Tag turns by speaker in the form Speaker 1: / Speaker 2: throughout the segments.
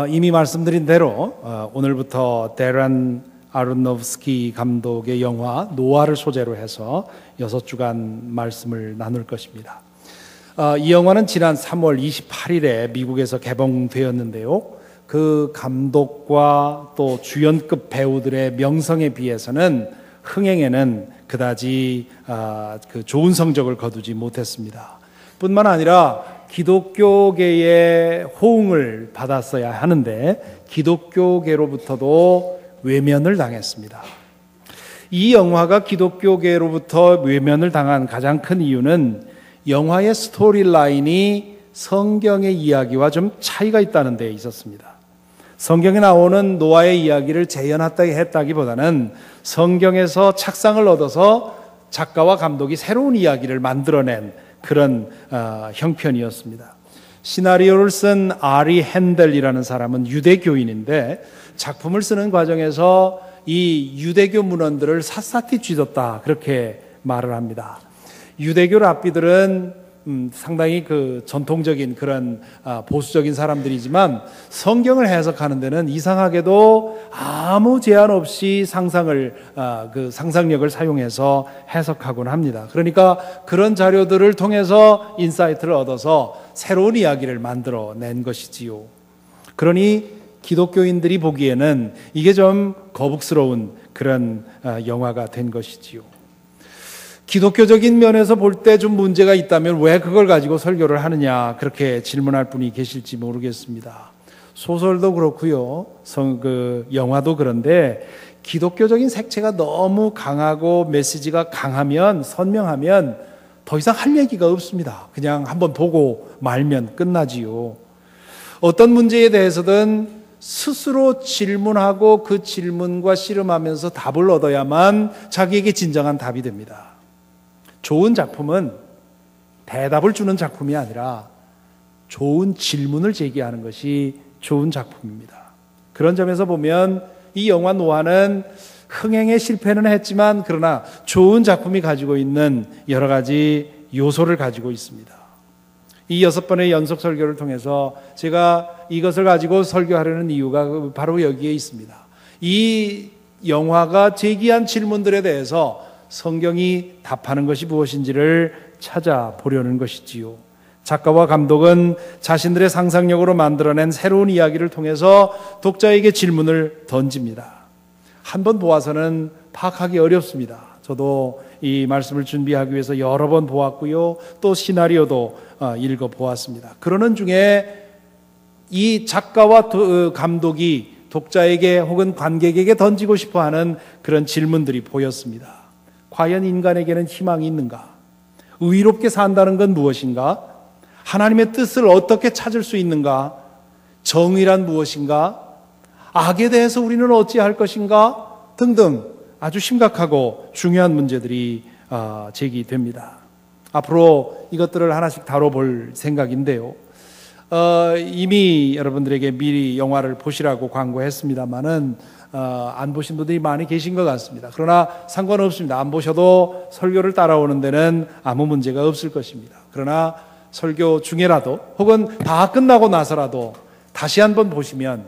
Speaker 1: 이미 말씀드린 대로 오늘부터 데란 아론노프스키 감독의 영화 노아를 소재로 해서 6주간 말씀을 나눌 것입니다. 이 영화는 지난 3월 28일에 미국에서 개봉되었는데요. 그 감독과 또 주연급 배우들의 명성에 비해서는 흥행에는 그다지 좋은 성적을 거두지 못했습니다. 뿐만 아니라 기독교계의 호응을 받았어야 하는데 기독교계로부터도 외면을 당했습니다. 이 영화가 기독교계로부터 외면을 당한 가장 큰 이유는 영화의 스토리라인이 성경의 이야기와 좀 차이가 있다는 데 있었습니다. 성경에 나오는 노아의 이야기를 재현했다기보다는 성경에서 착상을 얻어서 작가와 감독이 새로운 이야기를 만들어낸 그런 형편이었습니다. 시나리오를 쓴 아리 핸델이라는 사람은 유대교인인데 작품을 쓰는 과정에서 이 유대교 문헌들을 샅샅이 쥐었다 그렇게 말을 합니다. 유대교 랍비들은 상당히 전통적인 그런 보수적인 사람들이지만 성경을 해석하는 데는 이상하게도 아무 제한 없이 상상력을 사용해서 해석하곤 합니다. 그러니까 그런 자료들을 통해서 인사이트를 얻어서 새로운 이야기를 만들어낸 것이지요. 그러니 기독교인들이 보기에는 이게 좀 거북스러운 그런 영화가 된 것이지요. 기독교적인 면에서 볼 때 좀 문제가 있다면 왜 그걸 가지고 설교를 하느냐 그렇게 질문할 분이 계실지 모르겠습니다. 소설도 그렇고요, 영화도 그런데 기독교적인 색채가 너무 강하고 메시지가 강하면 선명하면 더 이상 할 얘기가 없습니다. 그냥 한번 보고 말면 끝나지요. 어떤 문제에 대해서든 스스로 질문하고 그 질문과 씨름하면서 답을 얻어야만 자기에게 진정한 답이 됩니다. 좋은 작품은 대답을 주는 작품이 아니라 좋은 질문을 제기하는 것이 좋은 작품입니다. 그런 점에서 보면 이 영화 노아는 흥행에 실패는 했지만 그러나 좋은 작품이 가지고 있는 여러 가지 요소를 가지고 있습니다. 이 6번의 연속 설교를 통해서 제가 이것을 가지고 설교하려는 이유가 바로 여기에 있습니다. 이 영화가 제기한 질문들에 대해서 성경이 답하는 것이 무엇인지를 찾아보려는 것이지요. 작가와 감독은 자신들의 상상력으로 만들어낸 새로운 이야기를 통해서 독자에게 질문을 던집니다. 한번 보아서는 파악하기 어렵습니다. 저도 이 말씀을 준비하기 위해서 여러 번 보았고요. 또 시나리오도 읽어보았습니다. 그러는 중에 이 작가와 감독이 독자에게 혹은 관객에게 던지고 싶어하는 그런 질문들이 보였습니다. 과연 인간에게는 희망이 있는가? 의롭게 산다는 건 무엇인가? 하나님의 뜻을 어떻게 찾을 수 있는가? 정의란 무엇인가? 악에 대해서 우리는 어찌할 것인가? 등등 아주 심각하고 중요한 문제들이 제기됩니다. 앞으로 이것들을 하나씩 다뤄볼 생각인데요. 이미 여러분들에게 미리 영화를 보시라고 광고했습니다마는 안 보신 분들이 많이 계신 것 같습니다. 그러나 상관없습니다. 안 보셔도 설교를 따라오는 데는 아무 문제가 없을 것입니다. 그러나 설교 중에라도 혹은 다 끝나고 나서라도 다시 한번 보시면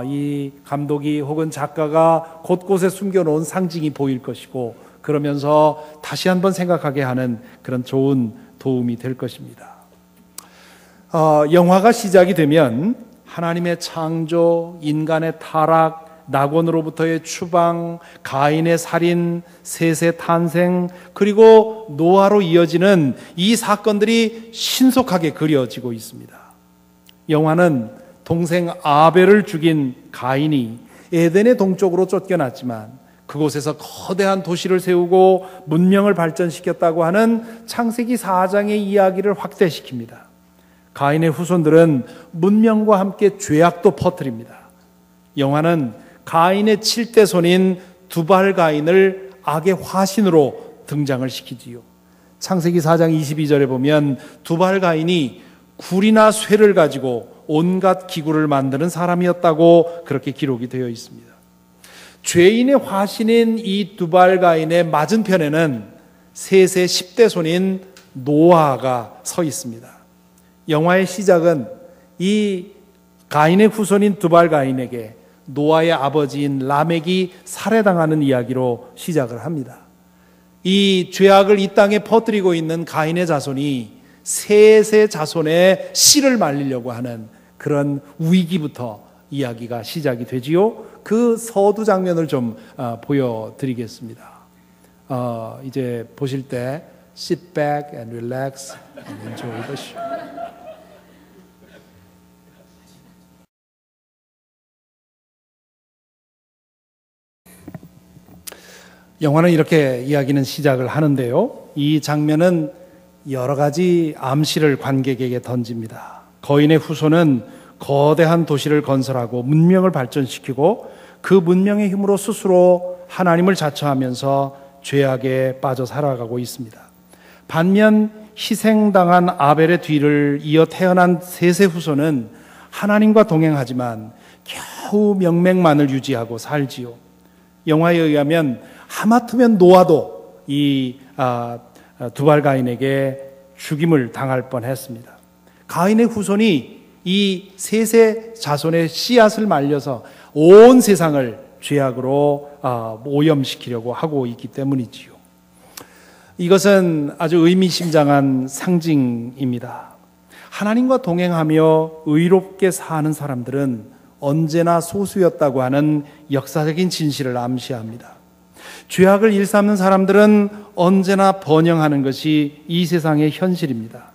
Speaker 1: 이 감독이 혹은 작가가 곳곳에 숨겨놓은 상징이 보일 것이고 그러면서 다시 한번 생각하게 하는 그런 좋은 도움이 될 것입니다. 영화가 시작이 되면 하나님의 창조, 인간의 타락, 낙원으로부터의 추방, 가인의 살인, 셋의 탄생, 그리고 노아로 이어지는 이 사건들이 신속하게 그려지고 있습니다. 영화는 동생 아벨을 죽인 가인이 에덴의 동쪽으로 쫓겨났지만 그곳에서 거대한 도시를 세우고 문명을 발전시켰다고 하는 창세기 4장의 이야기를 확대시킵니다. 가인의 후손들은 문명과 함께 죄악도 퍼뜨립니다. 영화는 가인의 7대 손인 두발 가인을 악의 화신으로 등장을 시키지요. 창세기 4장 22절에 보면 두발 가인이 굴이나 쇠를 가지고 온갖 기구를 만드는 사람이었다고 그렇게 기록이 되어 있습니다. 죄인의 화신인 이 두발 가인의 맞은편에는 셋의 10대 손인 노아가 서 있습니다. 영화의 시작은 이 가인의 후손인 두발 가인에게 노아의 아버지인 라멕이 살해당하는 이야기로 시작을 합니다. 이 죄악을 이 땅에 퍼뜨리고 있는 가인의 자손이 셋의 자손의 씨를 말리려고 하는 그런 위기부터 이야기가 시작이 되지요. 그 서두 장면을 좀 보여드리겠습니다. 이제 보실 때 sit back and relax and enjoy the show. 영화는 이렇게 이야기는 시작을 하는데요. 이 장면은 여러 가지 암시를 관객에게 던집니다. 거인의 후손은 거대한 도시를 건설하고 문명을 발전시키고 그 문명의 힘으로 스스로 하나님을 자처하면서 죄악에 빠져 살아가고 있습니다. 반면 희생당한 아벨의 뒤를 이어 태어난 셋의 후손은 하나님과 동행하지만 겨우 명맥만을 유지하고 살지요. 영화에 의하면 하마터면 노아도 이 두발 가인에게 죽임을 당할 뻔했습니다. 가인의 후손이 이 셋의 자손의 씨앗을 말려서 온 세상을 죄악으로 오염시키려고 하고 있기 때문이지요. 이것은 아주 의미심장한 상징입니다. 하나님과 동행하며 의롭게 사는 사람들은 언제나 소수였다고 하는 역사적인 진실을 암시합니다. 죄악을 일삼는 사람들은 언제나 번영하는 것이 이 세상의 현실입니다.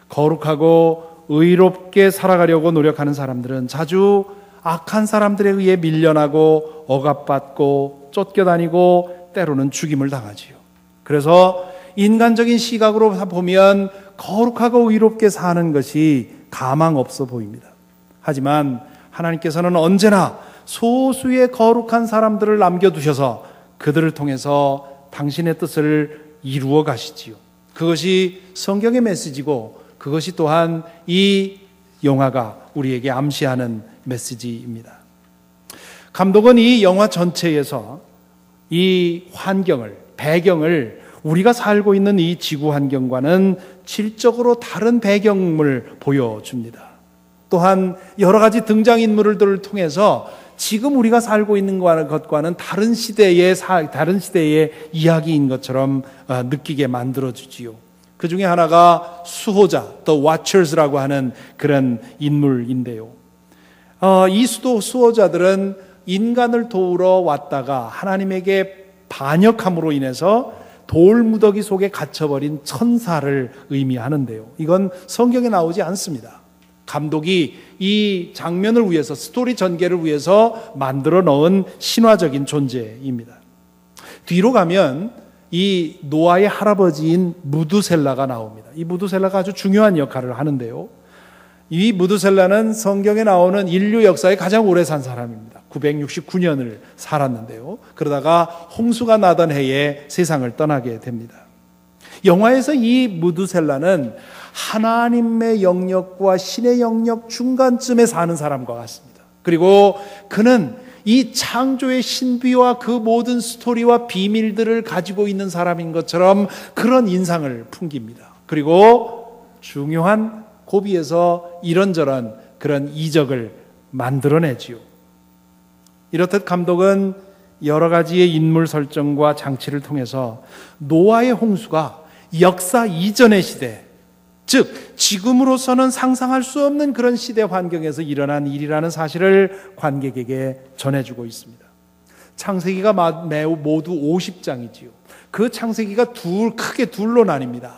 Speaker 1: 거룩하고 의롭게 살아가려고 노력하는 사람들은 자주 악한 사람들에 의해 밀려나고 억압받고 쫓겨다니고 때로는 죽임을 당하지요. 그래서 인간적인 시각으로 보면 거룩하고 의롭게 사는 것이 가망 없어 보입니다. 하지만 하나님께서는 언제나 소수의 거룩한 사람들을 남겨두셔서 그들을 통해서 당신의 뜻을 이루어 가시지요. 그것이 성경의 메시지고 그것이 또한 이 영화가 우리에게 암시하는 메시지입니다. 감독은 이 영화 전체에서 이 환경을, 배경을 우리가 살고 있는 이 지구 환경과는 질적으로 다른 배경을 보여줍니다. 또한 여러 가지 등장인물들을 통해서 지금 우리가 살고 있는 것과는 다른 시대의 이야기인 것처럼 느끼게 만들어주지요. 그 중에 하나가 수호자, The Watchers라고 하는 그런 인물인데요. 이 수호자들은 인간을 도우러 왔다가 하나님에게 반역함으로 인해서 돌무더기 속에 갇혀버린 천사를 의미하는데요. 이건 성경에 나오지 않습니다. 감독이 이 장면을 위해서, 스토리 전개를 위해서 만들어 넣은 신화적인 존재입니다. 뒤로 가면 이 노아의 할아버지인 무두셀라가 나옵니다. 이 무두셀라가 아주 중요한 역할을 하는데요. 이 무두셀라는 성경에 나오는 인류 역사에 가장 오래 산 사람입니다. 969년을 살았는데요. 그러다가 홍수가 나던 해에 세상을 떠나게 됩니다. 영화에서 이 무두셀라는 하나님의 영역과 신의 영역 중간쯤에 사는 사람과 같습니다. 그리고 그는 이 창조의 신비와 그 모든 스토리와 비밀들을 가지고 있는 사람인 것처럼 그런 인상을 풍깁니다. 그리고 중요한 고비에서 이런저런 그런 이적을 만들어내지요. 이렇듯 감독은 여러 가지의 인물 설정과 장치를 통해서 노아의 홍수가 역사 이전의 시대, 즉 지금으로서는 상상할 수 없는 그런 시대 환경에서 일어난 일이라는 사실을 관객에게 전해주고 있습니다. 창세기가 모두 50장이지요. 그 창세기가 크게 둘로 나뉩니다.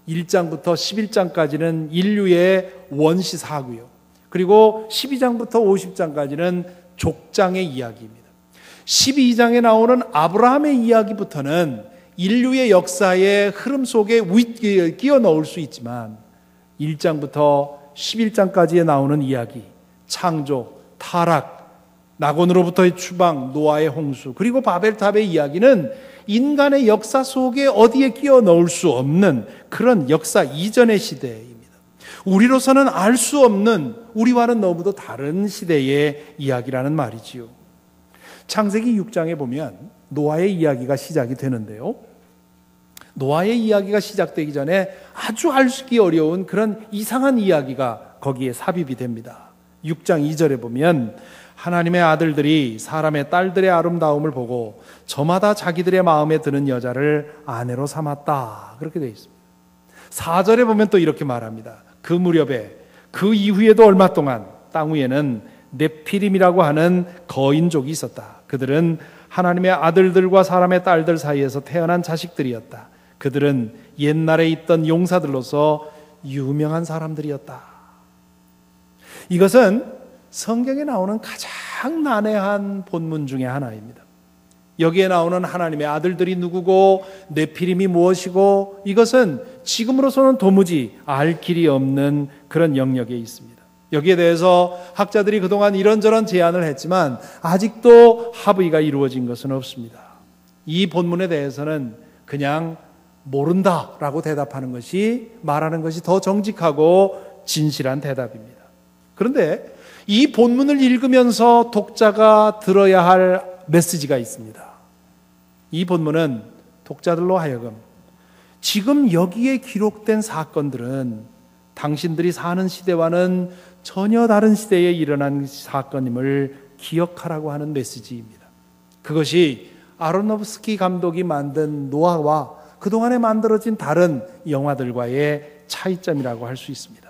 Speaker 1: 1장부터 11장까지는 인류의 원시 사고요. 그리고 12장부터 50장까지는 족장의 이야기입니다. 12장에 나오는 아브라함의 이야기부터는 인류의 역사의 흐름 속에 끼워 넣을 수 있지만 1장부터 11장까지에 나오는 이야기, 창조, 타락, 낙원으로부터의 추방, 노아의 홍수, 그리고 바벨탑의 이야기는 인간의 역사 속에 어디에 끼워 넣을 수 없는 그런 역사 이전의 시대입니다. 우리로서는 알 수 없는, 우리와는 너무도 다른 시대의 이야기라는 말이지요. 창세기 6장에 보면 노아의 이야기가 시작이 되는데요. 노아의 이야기가 시작되기 전에 아주 알기 어려운 그런 이상한 이야기가 거기에 삽입이 됩니다. 6장 2절에 보면 하나님의 아들들이 사람의 딸들의 아름다움을 보고 저마다 자기들의 마음에 드는 여자를 아내로 삼았다. 그렇게 되어 있습니다. 4절에 보면 또 이렇게 말합니다. 그 무렵에 그 이후에도 얼마 동안 땅 위에는 네피림이라고 하는 거인족이 있었다. 그들은 하나님의 아들들과 사람의 딸들 사이에서 태어난 자식들이었다. 그들은 옛날에 있던 용사들로서 유명한 사람들이었다. 이것은 성경에 나오는 가장 난해한 본문 중에 하나입니다. 여기에 나오는 하나님의 아들들이 누구고 네피림이 무엇이고, 이것은 지금으로서는 도무지 알 길이 없는 그런 영역에 있습니다. 여기에 대해서 학자들이 그동안 이런저런 제안을 했지만 아직도 합의가 이루어진 것은 없습니다. 이 본문에 대해서는 그냥 모른다라고 대답하는 것이, 말하는 것이 더 정직하고 진실한 대답입니다. 그런데 이 본문을 읽으면서 독자가 들어야 할 메시지가 있습니다. 이 본문은 독자들로 하여금 지금 여기에 기록된 사건들은 당신들이 사는 시대와는 전혀 다른 시대에 일어난 사건임을 기억하라고 하는 메시지입니다. 그것이 아로노프스키 감독이 만든 노아와 그동안에 만들어진 다른 영화들과의 차이점이라고 할 수 있습니다.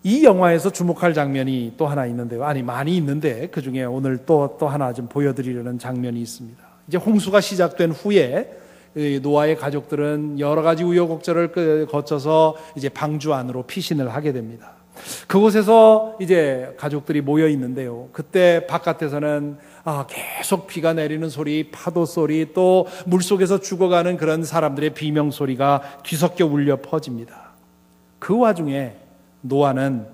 Speaker 1: 이 영화에서 주목할 장면이 또 하나 있는데요. 아니, 많이 있는데 그 중에 오늘 또 하나 좀 보여드리려는 장면이 있습니다. 이제 홍수가 시작된 후에 노아의 가족들은 여러 가지 우여곡절을 거쳐서 이제 방주 안으로 피신을 하게 됩니다. 그곳에서 이제 가족들이 모여 있는데요. 그때 바깥에서는 계속 비가 내리는 소리, 파도 소리, 또 물속에서 죽어가는 그런 사람들의 비명 소리가 뒤섞여 울려 퍼집니다. 그 와중에 노아는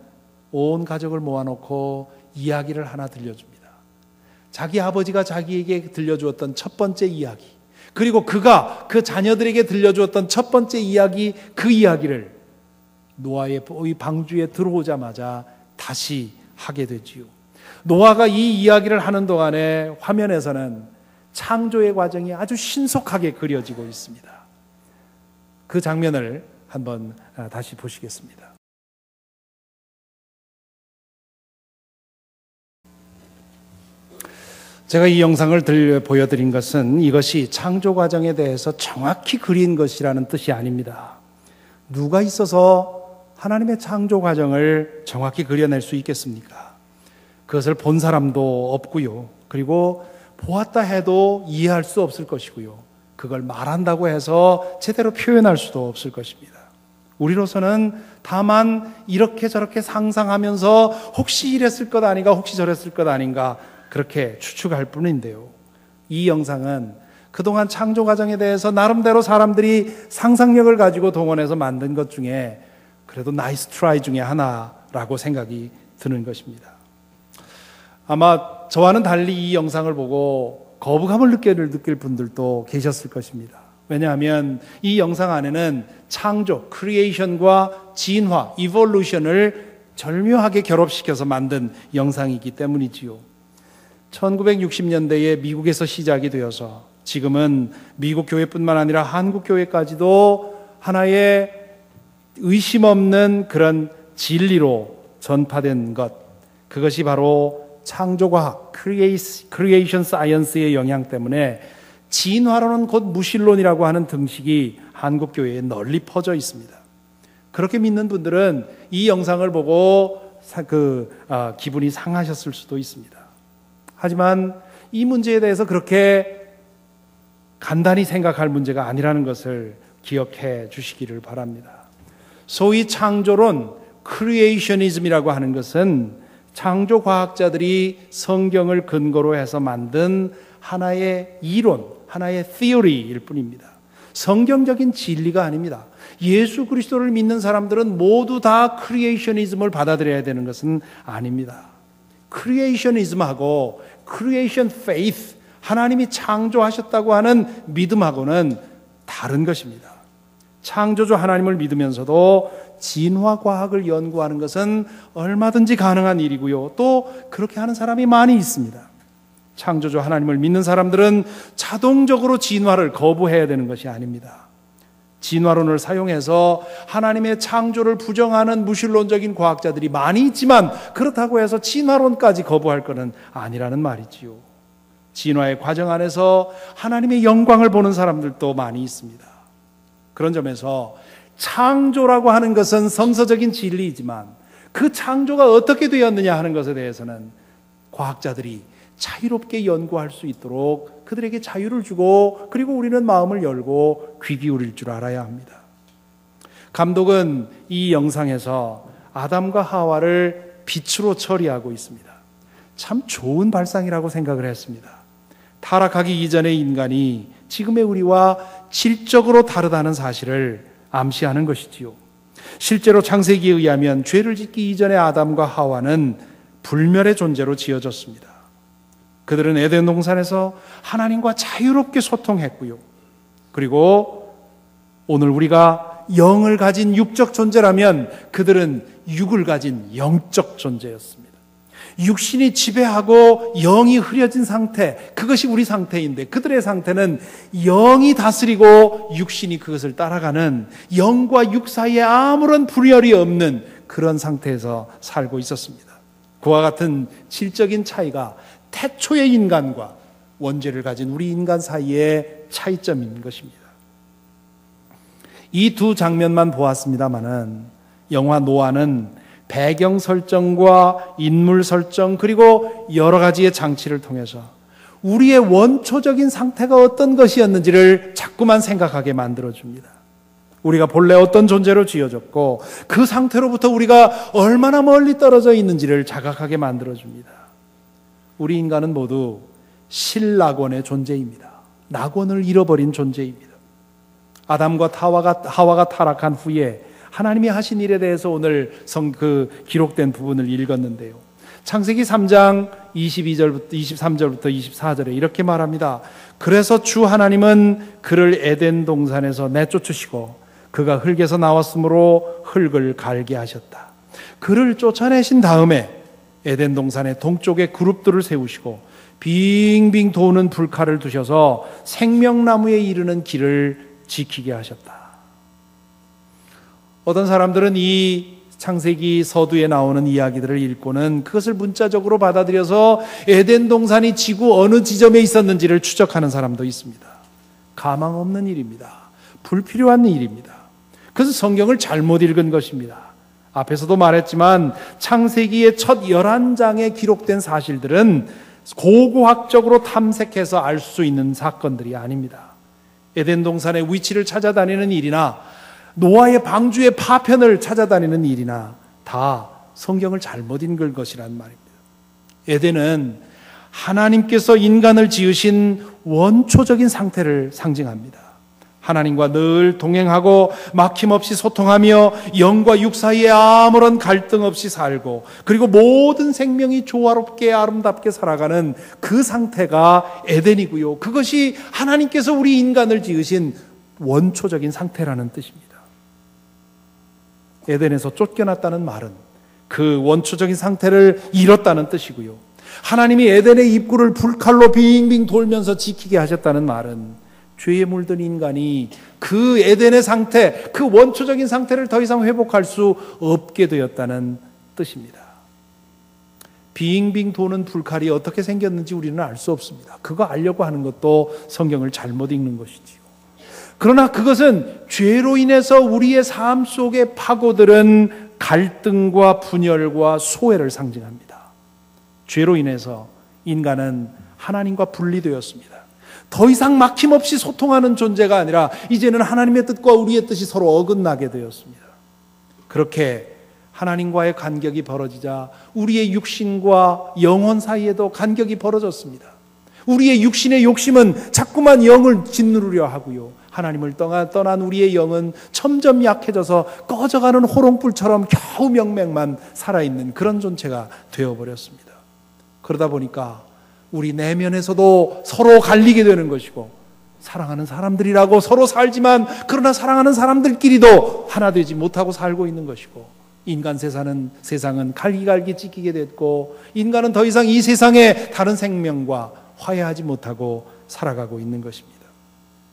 Speaker 1: 온 가족을 모아놓고 이야기를 하나 들려줍니다. 자기 아버지가 자기에게 들려주었던 첫 번째 이야기, 그리고 그가 그 자녀들에게 들려주었던 첫 번째 이야기, 그 이야기를 노아의 방주에 들어오자마자 다시 하게 되지요. 노아가 이 이야기를 하는 동안에 화면에서는 창조의 과정이 아주 신속하게 그려지고 있습니다. 그 장면을 한번 다시 보시겠습니다. 제가 이 영상을 보여드린 것은 이것이 창조 과정에 대해서 정확히 그린 것이라는 뜻이 아닙니다. 누가 있어서 하나님의 창조 과정을 정확히 그려낼 수 있겠습니까? 그것을 본 사람도 없고요. 그리고 보았다 해도 이해할 수 없을 것이고요. 그걸 말한다고 해서 제대로 표현할 수도 없을 것입니다. 우리로서는 다만 이렇게 저렇게 상상하면서 혹시 이랬을 것 아닌가, 혹시 저랬을 것 아닌가, 그렇게 추측할 뿐인데요. 이 영상은 그동안 창조 과정에 대해서 나름대로 사람들이 상상력을 가지고 동원해서 만든 것 중에 그래도 나이스 트라이 중에 하나라고 생각이 드는 것입니다. 아마 저와는 달리 이 영상을 보고 거부감을 느낄 분들도 계셨을 것입니다. 왜냐하면 이 영상 안에는 창조, 크리에이션과 진화, 이볼루션을 절묘하게 결합시켜서 만든 영상이기 때문이지요. 1960년대에 미국에서 시작이 되어서 지금은 미국 교회뿐만 아니라 한국 교회까지도 하나의 의심 없는 그런 진리로 전파된 것, 그것이 바로 창조과학, 크리에이션 사이언스의 영향 때문에 진화론은 곧 무신론이라고 하는 등식이 한국 교회에 널리 퍼져 있습니다. 그렇게 믿는 분들은 이 영상을 보고 기분이 상하셨을 수도 있습니다. 하지만 이 문제에 대해서 그렇게 간단히 생각할 문제가 아니라는 것을 기억해 주시기를 바랍니다. 소위 창조론, 크리에이셔니즘이라고 하는 것은 창조과학자들이 성경을 근거로 해서 만든 하나의 이론, 하나의 theory일 뿐입니다. 성경적인 진리가 아닙니다. 예수 그리스도를 믿는 사람들은 모두 다 크리에이셔니즘을 받아들여야 되는 것은 아닙니다. 크리에이셔니즘하고 크리에이션 페이스, 하나님이 창조하셨다고 하는 믿음하고는 다른 것입니다. 창조주 하나님을 믿으면서도 진화과학을 연구하는 것은 얼마든지 가능한 일이고요. 또 그렇게 하는 사람이 많이 있습니다. 창조주 하나님을 믿는 사람들은 자동적으로 진화를 거부해야 되는 것이 아닙니다. 진화론을 사용해서 하나님의 창조를 부정하는 무신론적인 과학자들이 많이 있지만 그렇다고 해서 진화론까지 거부할 것은 아니라는 말이지요. 진화의 과정 안에서 하나님의 영광을 보는 사람들도 많이 있습니다. 그런 점에서 창조라고 하는 것은 성서적인 진리이지만 그 창조가 어떻게 되었느냐 하는 것에 대해서는 과학자들이 자유롭게 연구할 수 있도록 그들에게 자유를 주고, 그리고 우리는 마음을 열고 귀 기울일 줄 알아야 합니다. 감독은 이 영상에서 아담과 하와를 빛으로 처리하고 있습니다. 참 좋은 발상이라고 생각을 했습니다. 타락하기 이전의 인간이 지금의 우리와 질적으로 다르다는 사실을 암시하는 것이지요. 실제로 창세기에 의하면 죄를 짓기 이전의 아담과 하와는 불멸의 존재로 지어졌습니다. 그들은 에덴 동산에서 하나님과 자유롭게 소통했고요. 그리고 오늘 우리가 영을 가진 육적 존재라면 그들은 육을 가진 영적 존재였습니다. 육신이 지배하고 영이 흐려진 상태, 그것이 우리 상태인데 그들의 상태는 영이 다스리고 육신이 그것을 따라가는, 영과 육 사이에 아무런 분열이 없는 그런 상태에서 살고 있었습니다. 그와 같은 질적인 차이가 태초의 인간과 원죄를 가진 우리 인간 사이의 차이점인 것입니다. 이 두 장면만 보았습니다마는 영화 노아는 배경 설정과 인물 설정, 그리고 여러 가지의 장치를 통해서 우리의 원초적인 상태가 어떤 것이었는지를 자꾸만 생각하게 만들어줍니다. 우리가 본래 어떤 존재로 지어졌고 그 상태로부터 우리가 얼마나 멀리 떨어져 있는지를 자각하게 만들어줍니다. 우리 인간은 모두 실낙원의 존재입니다. 낙원을 잃어버린 존재입니다. 아담과 하와가 타락한 후에 하나님이 하신 일에 대해서 오늘 기록된 부분을 읽었는데요. 창세기 3장 22절부터 23절부터 24절에 이렇게 말합니다. 그래서 주 하나님은 그를 에덴 동산에서 내쫓으시고 그가 흙에서 나왔으므로 흙을 갈게 하셨다. 그를 쫓아내신 다음에 에덴 동산의 동쪽에 그룹들을 세우시고 빙빙 도는 불칼을 두셔서 생명나무에 이르는 길을 지키게 하셨다. 어떤 사람들은 이 창세기 서두에 나오는 이야기들을 읽고는 그것을 문자적으로 받아들여서 에덴 동산이 지구 어느 지점에 있었는지를 추적하는 사람도 있습니다. 가망 없는 일입니다. 불필요한 일입니다. 그래서 성경을 잘못 읽은 것입니다. 앞에서도 말했지만 창세기의 첫 11장에 기록된 사실들은 고고학적으로 탐색해서 알 수 있는 사건들이 아닙니다. 에덴 동산의 위치를 찾아다니는 일이나 노아의 방주의 파편을 찾아다니는 일이나 다 성경을 잘못 읽은 것이란 말입니다. 에덴은 하나님께서 인간을 지으신 원초적인 상태를 상징합니다. 하나님과 늘 동행하고 막힘없이 소통하며 영과 육 사이에 아무런 갈등 없이 살고, 그리고 모든 생명이 조화롭게 아름답게 살아가는 그 상태가 에덴이고요. 그것이 하나님께서 우리 인간을 지으신 원초적인 상태라는 뜻입니다. 에덴에서 쫓겨났다는 말은 그 원초적인 상태를 잃었다는 뜻이고요. 하나님이 에덴의 입구를 불칼로 빙빙 돌면서 지키게 하셨다는 말은 죄에 물든 인간이 그 에덴의 상태, 그 원초적인 상태를 더 이상 회복할 수 없게 되었다는 뜻입니다. 빙빙 도는 불칼이 어떻게 생겼는지 우리는 알 수 없습니다. 그거 알려고 하는 것도 성경을 잘못 읽는 것이지요. 그러나 그것은 죄로 인해서 우리의 삶 속에 파고들은 갈등과 분열과 소외를 상징합니다. 죄로 인해서 인간은 하나님과 분리되었습니다. 더 이상 막힘없이 소통하는 존재가 아니라 이제는 하나님의 뜻과 우리의 뜻이 서로 어긋나게 되었습니다. 그렇게 하나님과의 간격이 벌어지자 우리의 육신과 영혼 사이에도 간격이 벌어졌습니다. 우리의 육신의 욕심은 자꾸만 영을 짓누르려 하고요. 하나님을 떠난 우리의 영은 점점 약해져서 꺼져가는 호롱불처럼 겨우 명맥만 살아있는 그런 존재가 되어버렸습니다. 그러다 보니까 우리 내면에서도 서로 갈리게 되는 것이고, 사랑하는 사람들이라고 서로 살지만 그러나 사랑하는 사람들끼리도 하나 되지 못하고 살고 있는 것이고, 인간 세상은 갈기갈기 찢기게 됐고, 인간은 더 이상 이 세상에 다른 생명과 화해하지 못하고 살아가고 있는 것입니다.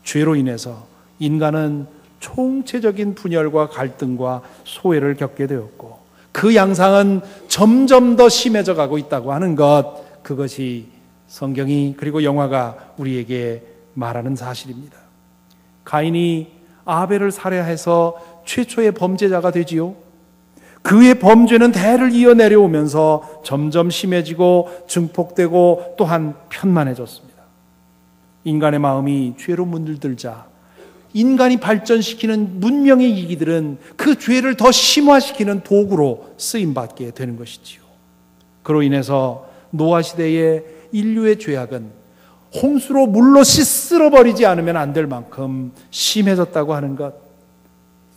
Speaker 1: 죄로 인해서 인간은 총체적인 분열과 갈등과 소외를 겪게 되었고, 그 양상은 점점 더 심해져 가고 있다고 하는 것, 그것이 성경이 그리고 영화가 우리에게 말하는 사실입니다. 가인이 아벨을 살해해서 최초의 범죄자가 되지요. 그의 범죄는 대를 이어 내려오면서 점점 심해지고 증폭되고 또한 편만해졌습니다. 인간의 마음이 죄로 문들들자 인간이 발전시키는 문명의 이기들은 그 죄를 더 심화시키는 도구로 쓰임받게 되는 것이지요. 그로 인해서 노아 시대의 인류의 죄악은 홍수로 물로 쓸어버리지 않으면 안 될 만큼 심해졌다고 하는 것.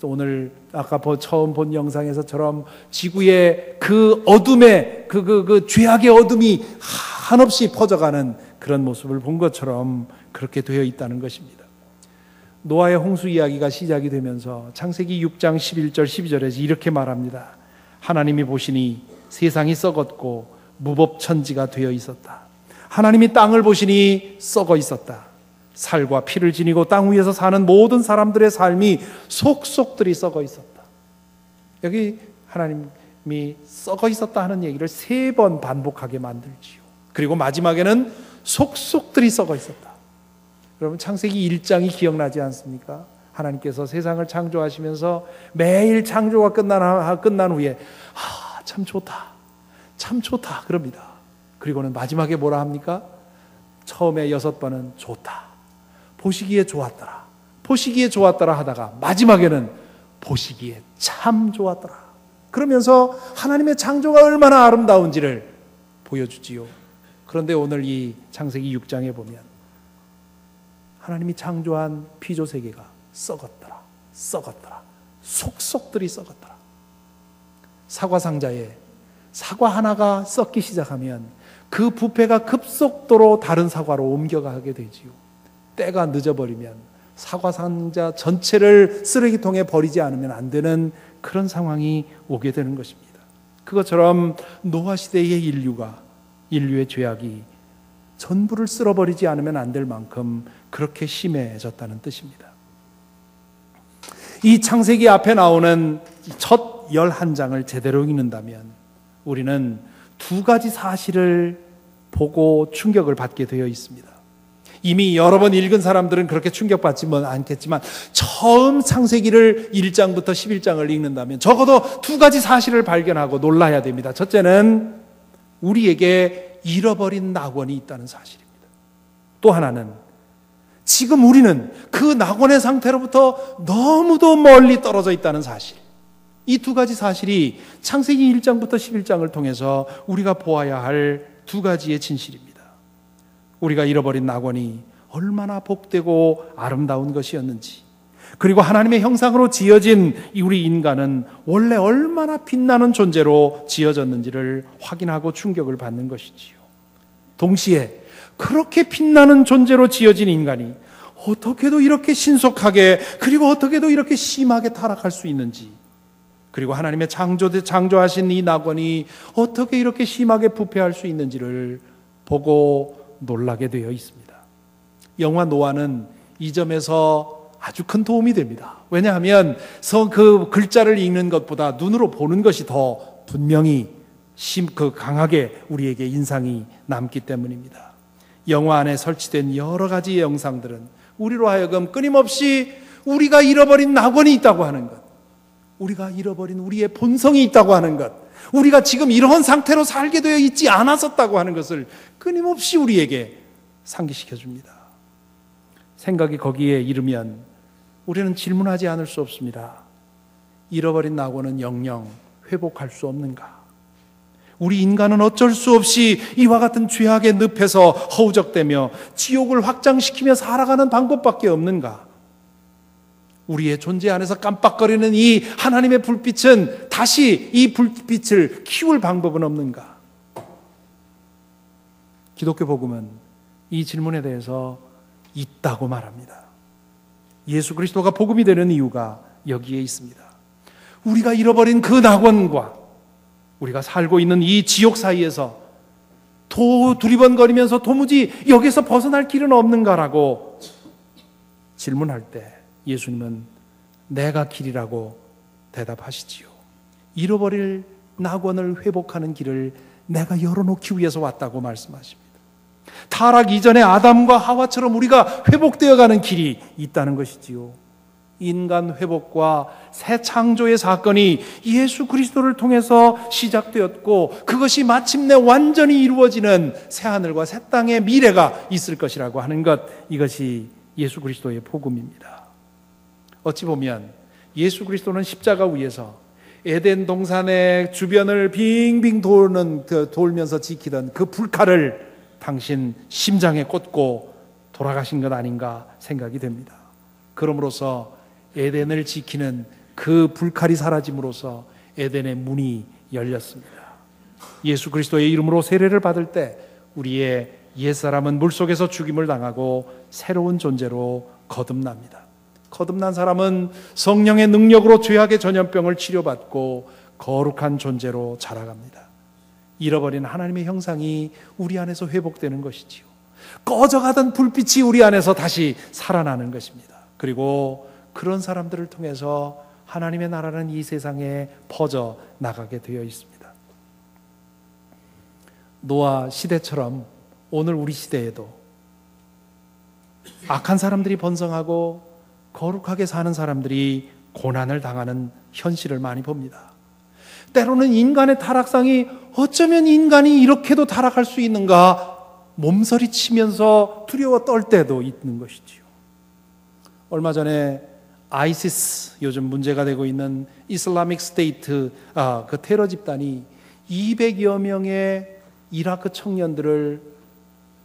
Speaker 1: 오늘 아까 처음 본 영상에서처럼 지구의 그 어둠의 그 죄악의 어둠이 한없이 퍼져가는 그런 모습을 본 것처럼 그렇게 되어 있다는 것입니다. 노아의 홍수 이야기가 시작이 되면서 창세기 6장 11절 12절에서 이렇게 말합니다. 하나님이 보시니 세상이 썩었고 무법천지가 되어 있었다. 하나님이 땅을 보시니 썩어 있었다. 살과 피를 지니고 땅 위에서 사는 모든 사람들의 삶이 속속들이 썩어 있었다. 여기 하나님이 썩어 있었다 하는 얘기를 3번 반복하게 만들지요. 그리고 마지막에는 속속들이 썩어 있었다. 여러분, 창세기 1장이 기억나지 않습니까? 하나님께서 세상을 창조하시면서 매일 창조가 끝난 후에 참 좋다, 참 좋다 그럽니다. 그리고는 마지막에 뭐라 합니까? 처음에 6번은 좋다, 보시기에 좋았더라, 보시기에 좋았더라 하다가 마지막에는 보시기에 참 좋았더라 그러면서 하나님의 창조가 얼마나 아름다운지를 보여주지요. 그런데 오늘 이 창세기 6장에 보면 하나님이 창조한 피조 세계가 썩었더라, 썩었더라, 속속들이 썩었더라. 사과 상자에 사과 하나가 썩기 시작하면 그 부패가 급속도로 다른 사과로 옮겨가게 되지요. 때가 늦어버리면 사과 상자 전체를 쓰레기통에 버리지 않으면 안 되는 그런 상황이 오게 되는 것입니다. 그것처럼 노아 시대의 인류의 죄악이 전부를 쓸어버리지 않으면 안 될 만큼 그렇게 심해졌다는 뜻입니다. 이 창세기 앞에 나오는 첫 11장을 제대로 읽는다면 우리는 2가지 사실을 보고 충격을 받게 되어 있습니다. 이미 여러 번 읽은 사람들은 그렇게 충격받지는 않겠지만 처음 창세기를 1장부터 11장을 읽는다면 적어도 2가지 사실을 발견하고 놀라야 됩니다. 첫째는 우리에게 잃어버린 낙원이 있다는 사실입니다. 또 하나는 지금 우리는 그 낙원의 상태로부터 너무도 멀리 떨어져 있다는 사실. 이 2가지 사실이 창세기 1장부터 11장을 통해서 우리가 보아야 할 2가지의 진실입니다. 우리가 잃어버린 낙원이 얼마나 복되고 아름다운 것이었는지, 그리고 하나님의 형상으로 지어진 우리 인간은 원래 얼마나 빛나는 존재로 지어졌는지를 확인하고 충격을 받는 것이지요. 동시에 그렇게 빛나는 존재로 지어진 인간이 어떻게도 이렇게 신속하게, 그리고 어떻게도 이렇게 심하게 타락할 수 있는지, 그리고 하나님의 창조하신 이 낙원이 어떻게 이렇게 심하게 부패할 수 있는지를 보고 놀라게 되어 있습니다. 영화 노아는 이 점에서 아주 큰 도움이 됩니다. 왜냐하면 그 글자를 읽는 것보다 눈으로 보는 것이 더 분명히 강하게 우리에게 인상이 남기 때문입니다. 영화 안에 설치된 여러 가지 영상들은 우리로 하여금 끊임없이 우리가 잃어버린 낙원이 있다고 하는 것, 우리가 잃어버린 우리의 본성이 있다고 하는 것, 우리가 지금 이런 상태로 살게 되어 있지 않았었다고 하는 것을 끊임없이 우리에게 상기시켜 줍니다. 생각이 거기에 이르면 우리는 질문하지 않을 수 없습니다. 잃어버린 낙원은 영영 회복할 수 없는가? 우리 인간은 어쩔 수 없이 이와 같은 죄악의 늪에서 허우적대며 지옥을 확장시키며 살아가는 방법밖에 없는가? 우리의 존재 안에서 깜빡거리는 이 하나님의 불빛은 다시 이 불빛을 키울 방법은 없는가? 기독교 복음은 이 질문에 대해서 있다고 말합니다. 예수 그리스도가 복음이 되는 이유가 여기에 있습니다. 우리가 잃어버린 그 낙원과 우리가 살고 있는 이 지옥 사이에서 두리번거리면서 도무지 여기서 벗어날 길은 없는가라고 질문할 때 예수님은 내가 길이라고 대답하시지요. 잃어버릴 낙원을 회복하는 길을 내가 열어놓기 위해서 왔다고 말씀하십니다. 타락 이전의 아담과 하와처럼 우리가 회복되어 가는 길이 있다는 것이지요. 인간 회복과 새 창조의 사건이 예수 그리스도를 통해서 시작되었고, 그것이 마침내 완전히 이루어지는 새하늘과 새 땅의 미래가 있을 것이라고 하는 것, 이것이 예수 그리스도의 복음입니다. 어찌 보면 예수 그리스도는 십자가 위에서 에덴 동산의 주변을 빙빙 돌면서 지키던 그 불칼을 당신 심장에 꽂고 돌아가신 것 아닌가 생각이 됩니다. 그러므로서 에덴을 지키는 그 불칼이 사라짐으로써 에덴의 문이 열렸습니다. 예수 그리스도의 이름으로 세례를 받을 때 우리의 옛사람은 물속에서 죽임을 당하고 새로운 존재로 거듭납니다. 거듭난 사람은 성령의 능력으로 죄악의 전염병을 치료받고 거룩한 존재로 자라갑니다. 잃어버린 하나님의 형상이 우리 안에서 회복되는 것이지요. 꺼져가던 불빛이 우리 안에서 다시 살아나는 것입니다. 그리고 그런 사람들을 통해서 하나님의 나라는 이 세상에 퍼져 나가게 되어 있습니다. 노아 시대처럼 오늘 우리 시대에도 악한 사람들이 번성하고 거룩하게 사는 사람들이 고난을 당하는 현실을 많이 봅니다. 때로는 인간의 타락상이 어쩌면 인간이 이렇게도 타락할 수 있는가 몸서리치면서 두려워 떨 때도 있는 것이지요. 얼마 전에 아이시스, 요즘 문제가 되고 있는 이슬라믹 스테이트 그 테러 집단이 200여 명의 이라크 청년들을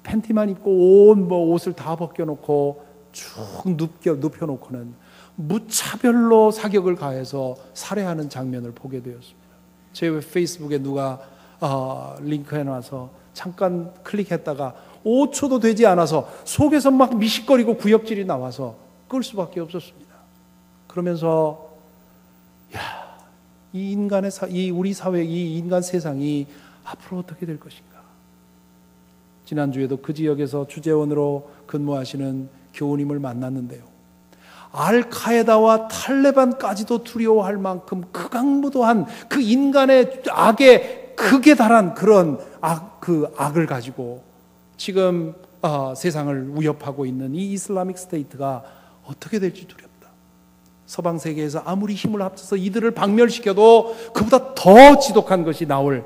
Speaker 1: 팬티만 입고 온 옷을 다 벗겨놓고 쭉 눕혀놓고는 무차별로 사격을 가해서 살해하는 장면을 보게 되었습니다. 제 페이스북에 누가 링크 해놔서 잠깐 클릭했다가 5초도 되지 않아서 속에서 막 미식거리고 구역질이 나와서 끌 수밖에 없었습니다. 그러면서 이 인간의 이 우리 사회, 이 인간 세상이 앞으로 어떻게 될 것인가? 지난주에도 그 지역에서 주재원으로 근무하시는 교우님을 만났는데요. 알카에다와 탈레반까지도 두려워할 만큼 극악무도한 그 인간의 악의 극에 달한 그런 악을 가지고 지금 세상을 위협하고 있는 이 이슬라믹 스테이트가 어떻게 될지 두렵다. 서방 세계에서 아무리 힘을 합쳐서 이들을 박멸시켜도 그보다 더 지독한 것이 나올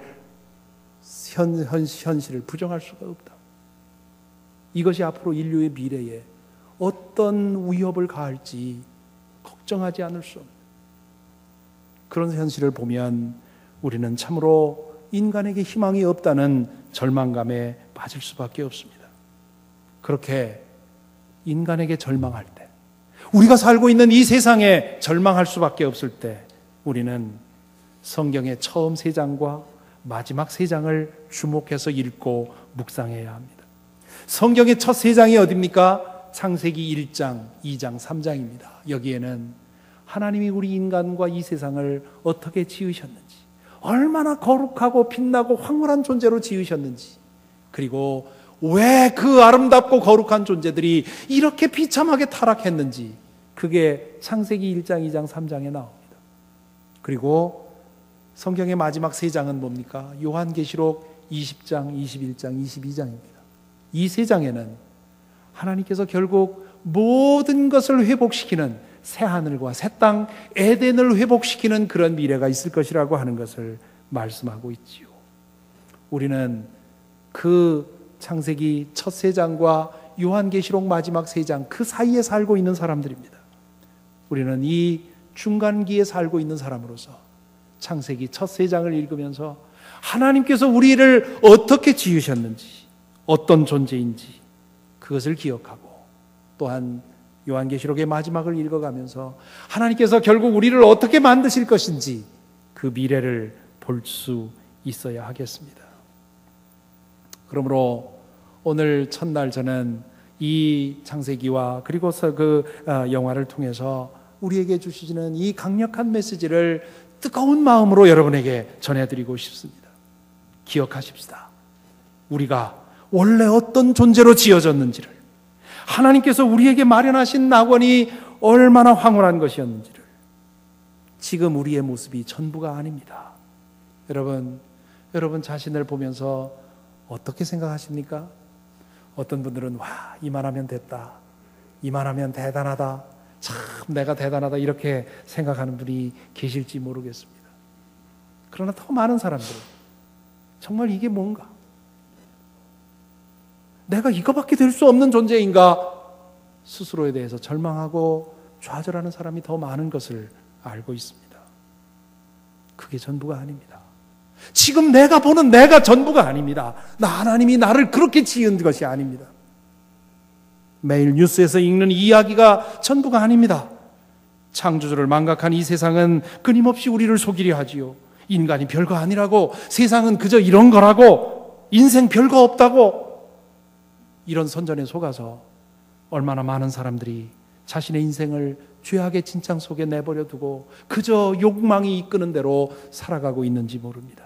Speaker 1: 현실을 부정할 수가 없다. 이것이 앞으로 인류의 미래에 어떤 위협을 가할지 걱정하지 않을 수 없는 그런 현실을 보면 우리는 참으로 인간에게 희망이 없다는 절망감에 빠질 수밖에 없습니다. 그렇게 인간에게 절망할 때, 우리가 살고 있는 이 세상에 절망할 수밖에 없을 때 우리는 성경의 처음 3장과 마지막 3장을 주목해서 읽고 묵상해야 합니다. 성경의 첫 3장이 어디입니까? 창세기 1장, 2장, 3장입니다. 여기에는 하나님이 우리 인간과 이 세상을 어떻게 지으셨는지, 얼마나 거룩하고 빛나고 황홀한 존재로 지으셨는지, 그리고 왜 그 아름답고 거룩한 존재들이 이렇게 비참하게 타락했는지, 그게 창세기 1장, 2장, 3장에 나옵니다. 그리고 성경의 마지막 3장은 뭡니까? 요한계시록 20장, 21장, 22장입니다. 이 3장에는 하나님께서 결국 모든 것을 회복시키는 새하늘과 새 땅, 에덴을 회복시키는 그런 미래가 있을 것이라고 하는 것을 말씀하고 있지요. 우리는 그 창세기 첫 3장과 요한계시록 마지막 3장 그 사이에 살고 있는 사람들입니다. 우리는 이 중간기에 살고 있는 사람으로서 창세기 첫 3장을 읽으면서 하나님께서 우리를 어떻게 지으셨는지, 어떤 존재인지 그것을 기억하고, 또한 요한계시록의 마지막을 읽어가면서 하나님께서 결국 우리를 어떻게 만드실 것인지 그 미래를 볼 수 있어야 하겠습니다. 그러므로 오늘 첫날 저는 이 창세기와 그리고 그 영화를 통해서 우리에게 주시는 이 강력한 메시지를 뜨거운 마음으로 여러분에게 전해드리고 싶습니다. 기억하십시다. 우리가 원래 어떤 존재로 지어졌는지를, 하나님께서 우리에게 마련하신 낙원이 얼마나 황홀한 것이었는지를, 지금 우리의 모습이 전부가 아닙니다. 여러분 자신을 보면서 어떻게 생각하십니까? 어떤 분들은 이만하면 됐다, 이만하면 대단하다, 참 내가 대단하다 이렇게 생각하는 분이 계실지 모르겠습니다. 그러나 더 많은 사람들은 정말 이게 뭔가? 내가 이거밖에 될 수 없는 존재인가? 스스로에 대해서 절망하고 좌절하는 사람이 더 많은 것을 알고 있습니다. 그게 전부가 아닙니다. 지금 내가 보는 내가 전부가 아닙니다. 하나님이 나를 그렇게 지은 것이 아닙니다. 매일 뉴스에서 읽는 이야기가 전부가 아닙니다. 창조주를 망각한 이 세상은 끊임없이 우리를 속이려 하지요. 인간이 별거 아니라고, 세상은 그저 이런 거라고, 인생 별거 없다고, 이런 선전에 속아서 얼마나 많은 사람들이 자신의 인생을 죄악의 진창 속에 내버려 두고 그저 욕망이 이끄는 대로 살아가고 있는지 모릅니다.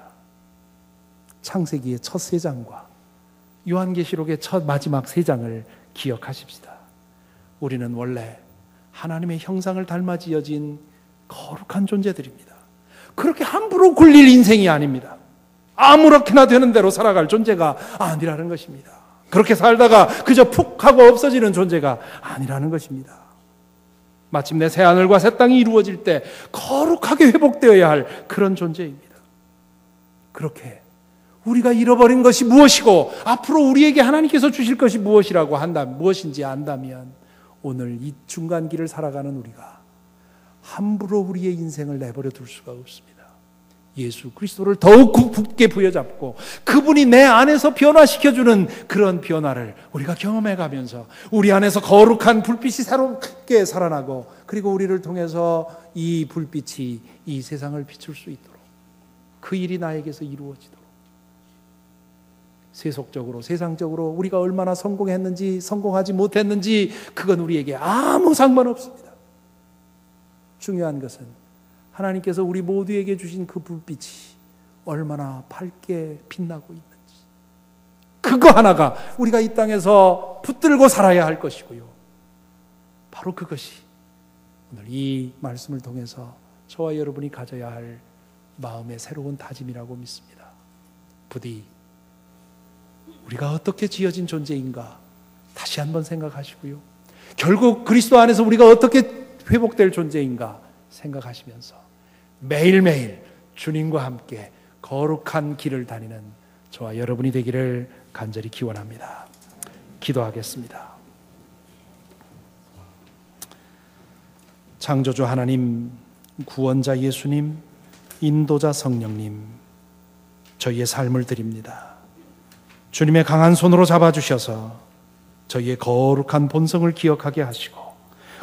Speaker 1: 창세기의 첫 3장과 요한계시록의 첫 마지막 3장을 기억하십시다. 우리는 원래 하나님의 형상을 닮아 지어진 거룩한 존재들입니다. 그렇게 함부로 굴릴 인생이 아닙니다. 아무렇게나 되는 대로 살아갈 존재가 아니라는 것입니다. 그렇게 살다가 그저 푹 하고 없어지는 존재가 아니라는 것입니다. 마침내 새하늘과 새 땅이 이루어질 때 거룩하게 회복되어야 할 그런 존재입니다. 그렇게 우리가 잃어버린 것이 무엇이고 앞으로 우리에게 하나님께서 주실 것이 무엇인지 안다면 오늘 이 중간길을 살아가는 우리가 함부로 우리의 인생을 내버려 둘 수가 없습니다. 예수 그리스도를 더욱 굳게 부여잡고 그분이 내 안에서 변화시켜주는 그런 변화를 우리가 경험해가면서 우리 안에서 거룩한 불빛이 새롭게 살아나고 그리고 우리를 통해서 이 불빛이 이 세상을 비출 수 있도록 그 일이 나에게서 이루어지도록 세속적으로 세상적으로 우리가 얼마나 성공했는지 성공하지 못했는지 그건 우리에게 아무 상관없습니다. 중요한 것은 하나님께서 우리 모두에게 주신 그 불빛이 얼마나 밝게 빛나고 있는지 그거 하나가 우리가 이 땅에서 붙들고 살아야 할 것이고요. 바로 그것이 오늘 이 말씀을 통해서 저와 여러분이 가져야 할 마음의 새로운 다짐이라고 믿습니다. 부디 우리가 어떻게 지어진 존재인가 다시 한번 생각하시고요. 결국 그리스도 안에서 우리가 어떻게 회복될 존재인가 생각하시면서 매일매일 주님과 함께 거룩한 길을 다니는 저와 여러분이 되기를 간절히 기원합니다. 기도하겠습니다. 창조주 하나님, 구원자 예수님, 인도자 성령님, 저희의 삶을 드립니다. 주님의 강한 손으로 잡아주셔서 저희의 거룩한 본성을 기억하게 하시고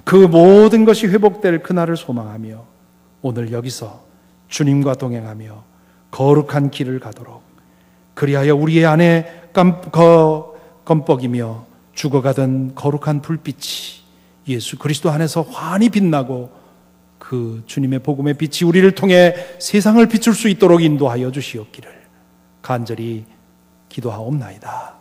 Speaker 1: 그 모든 것이 회복될 그날을 소망하며 오늘 여기서 주님과 동행하며 거룩한 길을 가도록 그리하여 우리의 안에 껌뻑이며 죽어가던 거룩한 불빛이 예수 그리스도 안에서 환히 빛나고 그 주님의 복음의 빛이 우리를 통해 세상을 비출 수 있도록 인도하여 주시옵기를 간절히 기도하옵나이다.